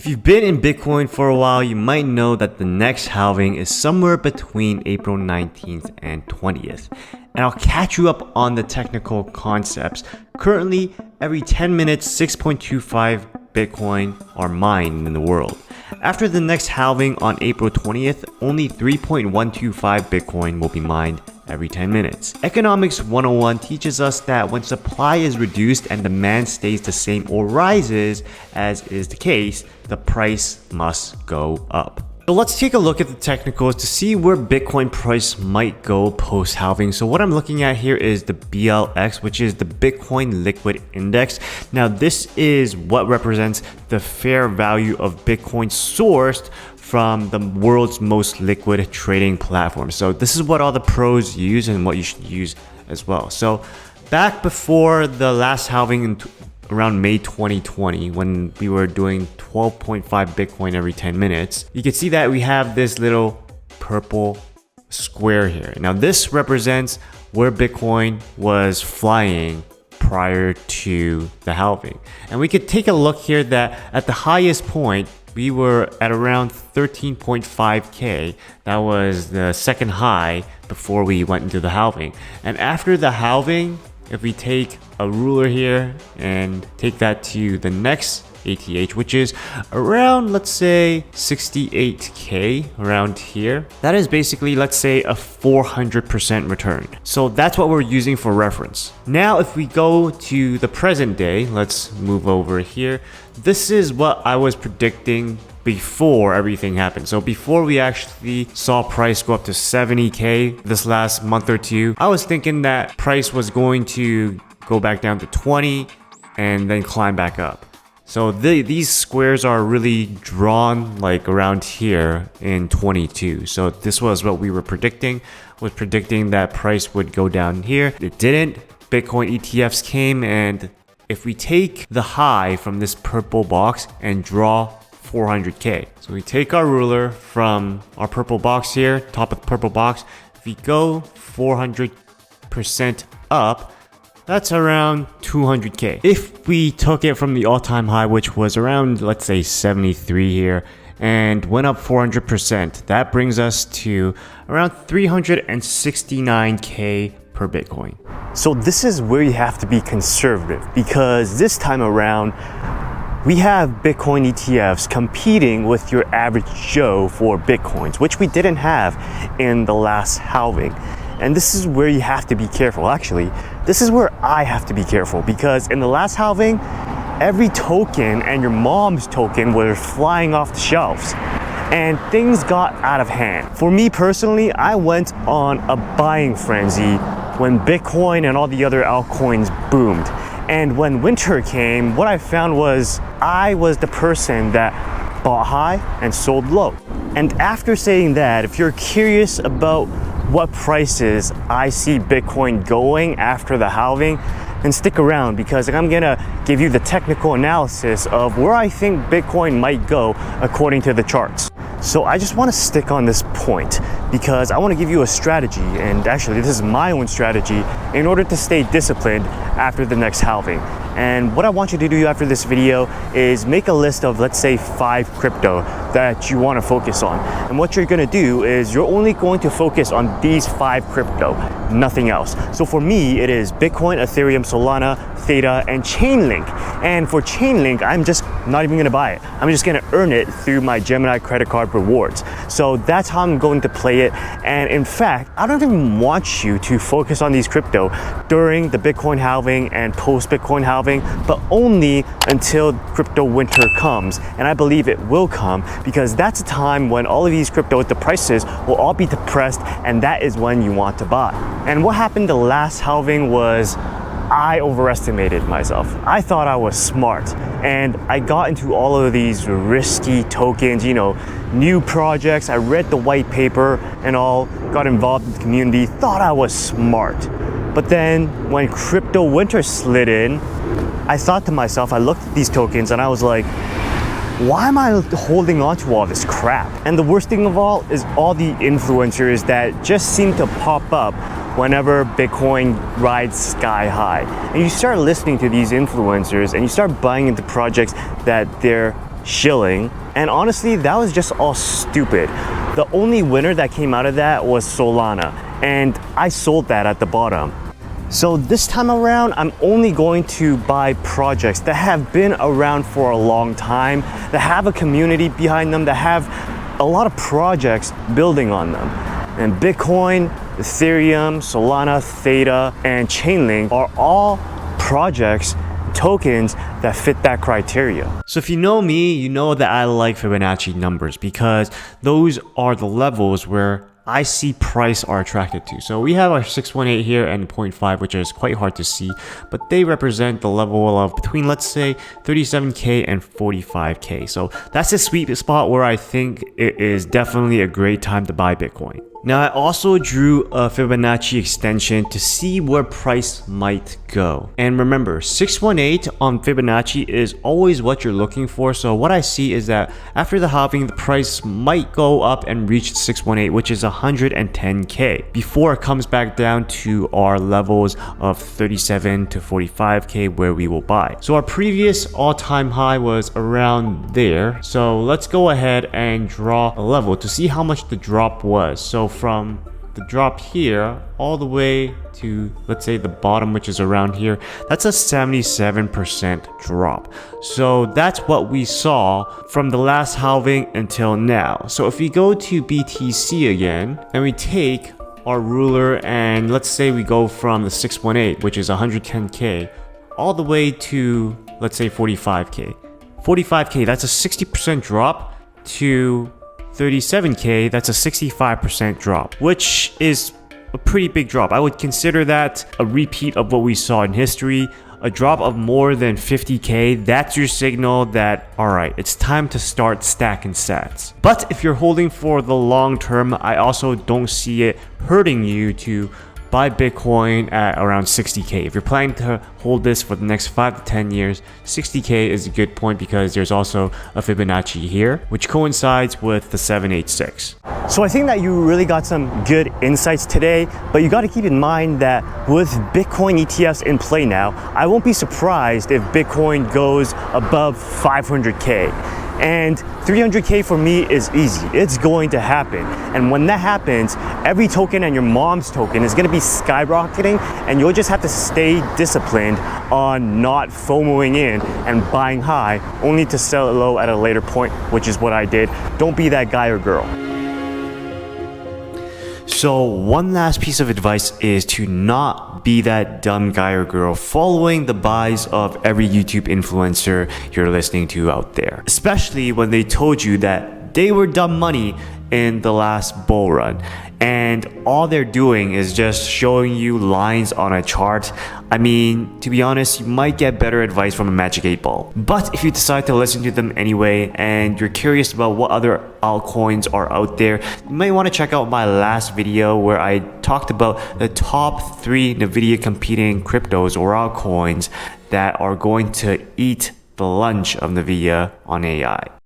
If you've been in Bitcoin for a while, you might know that the next halving is somewhere between April 19th and 20th. And I'll catch you up on the technical concepts. Currently, every 10 minutes, 6.25 Bitcoin are mined in the world. After the next halving on April 20th, only 3.125 Bitcoin will be mined every 10 minutes. Economics 101 teaches us that when supply is reduced and demand stays the same or rises, as is the case, the price must go up. So let's take a look at the technicals to see where Bitcoin price might go post halving. So what I'm looking at here is the BLX, which is the Bitcoin Liquid Index. Now this is what represents the fair value of Bitcoin sourced from the world's most liquid trading platform. So this is what all the pros use and what you should use as well. So back before the last halving in around May 2020, when we were doing 12.5 Bitcoin every 10 minutes, you can see that we have this little purple square here. Now this represents where Bitcoin was flying prior to the halving. And we could take a look here that at the highest point, we were at around 13.5K. That was the second high before we went into the halving. And after the halving, if we take a ruler here and take that to the next ETH, which is around, let's say 68K around here, that is basically, let's say, a 400% return. So that's what we're using for reference. Now, if we go to the present day, let's move over here. This is what I was predicting before everything happened. So before we actually saw price go up to 70K this last month or two, I was thinking that price was going to go back down to 20 and then climb back up. So these squares are really drawn like around here in 22. So this was what we were predicting, was predicting that price would go down here. It didn't. Bitcoin ETFs came, and if we take the high from this purple box and draw 400K. So we take our ruler from our purple box here, top of the purple box. If we go 400% up, that's around 200K. If we took it from the all-time high, which was around, let's say 73 here, and went up 400%, that brings us to around 369K per Bitcoin. So this is where you have to be conservative, because this time around, we have Bitcoin ETFs competing with your average Joe for Bitcoins, which we didn't have in the last halving. And this is where you have to be careful. Actually, this is where I have to be careful, because in the last halving, every token and your mom's token were flying off the shelves and things got out of hand. For me personally, I went on a buying frenzy when Bitcoin and all the other altcoins boomed. And when winter came, what I found was I was the person that bought high and sold low. And after saying that, if you're curious about what prices I see Bitcoin going after the halving, then stick around, because I'm gonna give you the technical analysis of where I think Bitcoin might go according to the charts. So I just want to stick on this point because I want to give you a strategy, and actually this is my own strategy, in order to stay disciplined after the next halving. And what I want you to do after this video is make a list of, let's say, 5 crypto that you want to focus on. And what you're going to do is you're only going to focus on these 5 crypto, nothing else. So for me, it is Bitcoin, Ethereum, Solana, THETA, and Chainlink. And for Chainlink, I'm just not even going to buy it. I'm just going to earn it through my Gemini credit card rewards. So that's how I'm going to play it. And in fact, I don't even want you to focus on these crypto during the Bitcoin halving and post Bitcoin halving, but only until crypto winter comes. And I believe it will come, because that's a time when all of these crypto, the prices will all be depressed, and that is when you want to buy. And what happened the last halving was I overestimated myself. I thought I was smart, and I got into all of these risky tokens, new projects. I read the white paper and all, got involved in the community, thought I was smart. But then when crypto winter slid in, I thought to myself, I looked at these tokens and I was like, why am I holding on to all this crap? And the worst thing of all is all the influencers that just seem to pop up whenever Bitcoin rides sky high. And you start listening to these influencers and you start buying into projects that they're shilling. And honestly, that was just all stupid. The only winner that came out of that was Solana, and I sold that at the bottom. So this time around, I'm only going to buy projects that have been around for a long time, that have a community behind them, that have a lot of projects building on them. And Bitcoin, Ethereum, Solana, THETA, and Chainlink are all projects, tokens that fit that criteria. So if you know me, you know that I like Fibonacci numbers because those are the levels where I see price are attracted to. So we have our 618 here and 0.5, which is quite hard to see, but they represent the level of between, let's say, 37K and 45K. So that's a sweet spot where I think it is definitely a great time to buy Bitcoin. Now, I also drew a Fibonacci extension to see where price might go. And remember, 618 on Fibonacci is always what you're looking for. So what I see is that after the halving, the price might go up and reach 618, which is 110K, before it comes back down to our levels of 37 to 45K where we will buy. So our previous all-time high was around there. So let's go ahead and draw a level to see how much the drop was. So from the drop here all the way to, let's say, the bottom, which is around here, that's a 77% drop. So that's what we saw from the last halving until now. So if we go to BTC again and we take our ruler and let's say we go from the 618, which is 110K, all the way to, let's say, 45K. 45K, that's a 60% drop, to 37K, that's a 65% drop, which is a pretty big drop. I would consider that a repeat of what we saw in history. A drop of more than 50K, that's your signal that, alright, it's time to start stacking sats. But if you're holding for the long term, I also don't see it hurting you to buy Bitcoin at around 60K. If you're planning to hold this for the next 5 to 10 years, 60K is a good point because there's also a Fibonacci here, which coincides with the 786. So I think that you really got some good insights today, but you got to keep in mind that with Bitcoin ETFs in play now, I won't be surprised if Bitcoin goes above 500K. And 300K for me is easy. It's going to happen. And when that happens, every token and your mom's token is going to be skyrocketing, and you'll just have to stay disciplined on not FOMOing in and buying high only to sell it low at a later point, which is what I did. Don't be that guy or girl. So one last piece of advice is to not be that dumb guy or girl following the buys of every YouTube influencer you're listening to out there. Especially when they told you that they were dumb money in the last bull run. And all they're doing is just showing you lines on a chart. I mean, to be honest, you might get better advice from a Magic 8 Ball. But if you decide to listen to them anyway, and you're curious about what other altcoins are out there, you might want to check out my last video where I talked about the top 3 NVIDIA competing cryptos or altcoins that are going to eat the lunch of NVIDIA on AI.